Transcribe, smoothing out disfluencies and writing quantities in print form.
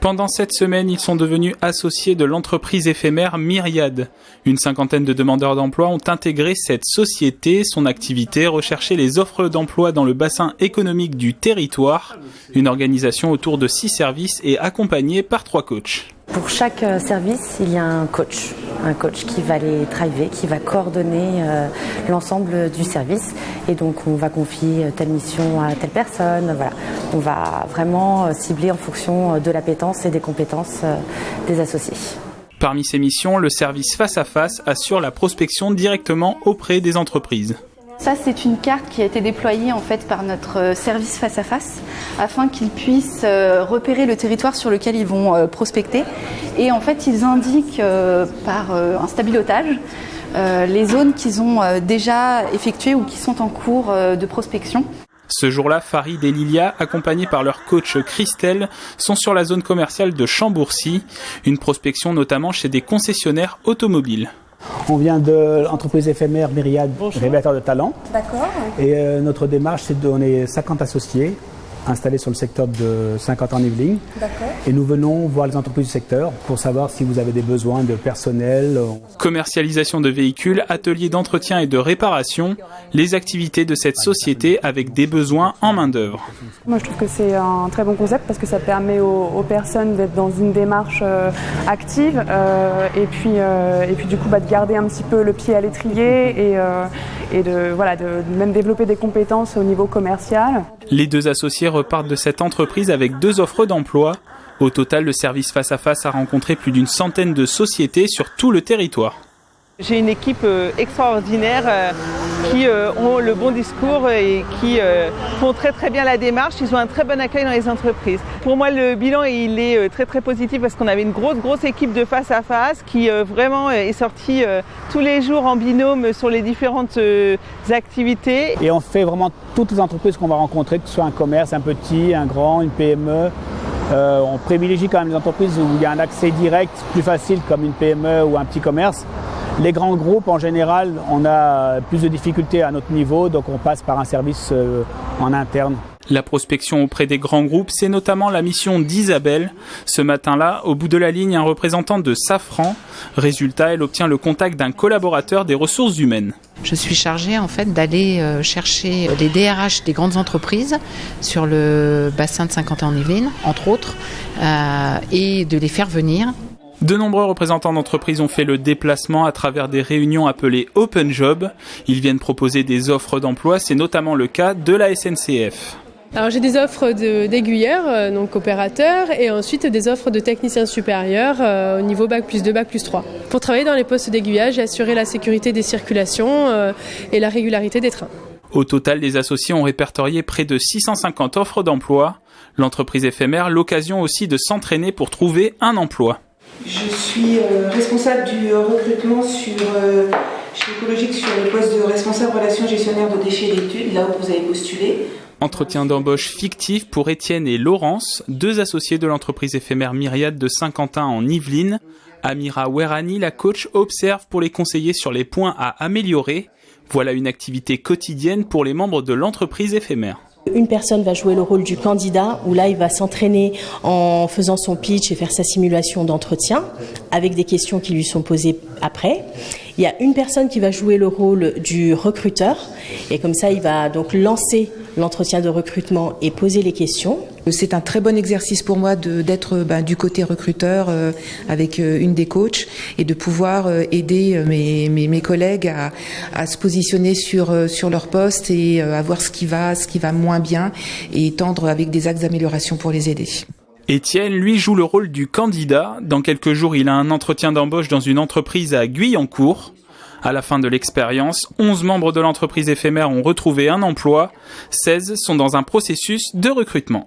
Pendant cette semaine, ils sont devenus associés de l'entreprise éphémère Myriad. Une cinquantaine de demandeurs d'emploi ont intégré cette société. Son activité, rechercher les offres d'emploi dans le bassin économique du territoire. Une organisation autour de 6 services et accompagnée par 3 coachs. Pour chaque service, il y a un coach qui va les driver, qui va coordonner l'ensemble du service. Et donc, on va confier telle mission à telle personne. Voilà. On va vraiment cibler en fonction de l'appétence et des compétences des associés. Parmi ces missions, le service face à face assure la prospection directement auprès des entreprises. Ça, c'est une carte qui a été déployée en fait par notre service face à face afin qu'ils puissent repérer le territoire sur lequel ils vont prospecter. Et en fait, ils indiquent par un stabilotage les zones qu'ils ont déjà effectuées ou qui sont en cours de prospection. Ce jour-là, Farid et Lilia, accompagnés par leur coach Christelle, sont sur la zone commerciale de Chambourcy, une prospection notamment chez des concessionnaires automobiles. On vient de l'entreprise éphémère Myriad, révélateur de talent. D'accord. Et notre démarche, on est 50 associés installés sur le secteur de Saint-Quentin-en-Yvelines. D'accord. Et nous venons voir les entreprises du secteur pour savoir si vous avez des besoins de personnel. Commercialisation de véhicules, ateliers d'entretien et de réparation, les activités de cette société avec des besoins en main-d'œuvre. Moi, je trouve que c'est un très bon concept parce que ça permet aux personnes d'être dans une démarche active et puis du coup de garder un petit peu le pied à l'étrier et de même développer des compétences au niveau commercial. Les 2 associés repartent de cette entreprise avec 2 offres d'emploi. Au total, le service face à face a rencontré plus d'une centaine de sociétés sur tout le territoire. J'ai une équipe extraordinaire qui ont le bon discours et qui font très très bien la démarche. Ils ont un très bon accueil dans les entreprises. Pour moi, le bilan il est très très positif parce qu'on avait une grosse équipe de face à face qui vraiment est sortie tous les jours en binôme sur les différentes activités. Et on fait vraiment toutes les entreprises qu'on va rencontrer, que ce soit un commerce, un petit, un grand, une PME. On privilégie quand même les entreprises où il y a un accès direct, plus facile comme une PME ou un petit commerce. Les grands groupes, en général, on a plus de difficultés à notre niveau, donc on passe par un service en interne. La prospection auprès des grands groupes, c'est notamment la mission d'Isabelle. Ce matin-là, au bout de la ligne, un représentant de Safran. Résultat, elle obtient le contact d'un collaborateur des ressources humaines. Je suis chargée en fait d'aller chercher les DRH des grandes entreprises sur le bassin de Saint-Quentin-en-Yvelines, entre autres, et de les faire venir. De nombreux représentants d'entreprises ont fait le déplacement à travers des réunions appelées Open Job. Ils viennent proposer des offres d'emploi, c'est notamment le cas de la SNCF. Alors j'ai des offres d'aiguilleurs, donc opérateurs, et ensuite des offres de techniciens supérieurs au niveau Bac+2, Bac+3. Pour travailler dans les postes d'aiguillage et assurer la sécurité des circulations et la régularité des trains. Au total, les associés ont répertorié près de 650 offres d'emploi. L'entreprise éphémère, l'occasion aussi de s'entraîner pour trouver un emploi. Je suis responsable du recrutement chez Écologique sur le poste de responsable relations gestionnaire de déchets d'études, là où vous avez postulé. Entretien d'embauche fictif pour Étienne et Laurence, 2 associés de l'entreprise éphémère Myriad de Saint-Quentin en Yvelines. Amira Werani, la coach, observe pour les conseiller sur les points à améliorer. Voilà une activité quotidienne pour les membres de l'entreprise éphémère. Une personne va jouer le rôle du candidat où là il va s'entraîner en faisant son pitch et faire sa simulation d'entretien avec des questions qui lui sont posées après. Il y a une personne qui va jouer le rôle du recruteur et comme ça il va donc lancer l'entretien de recrutement et poser les questions. C'est un très bon exercice pour moi d'être du côté recruteur avec une des coachs et de pouvoir aider mes collègues à se positionner sur leur poste et à voir ce qui va moins bien et tendre avec des axes d'amélioration pour les aider. Étienne, lui, joue le rôle du candidat. Dans quelques jours, il a un entretien d'embauche dans une entreprise à Guyancourt. À la fin de l'expérience, 11 membres de l'entreprise éphémère ont retrouvé un emploi. 16 sont dans un processus de recrutement.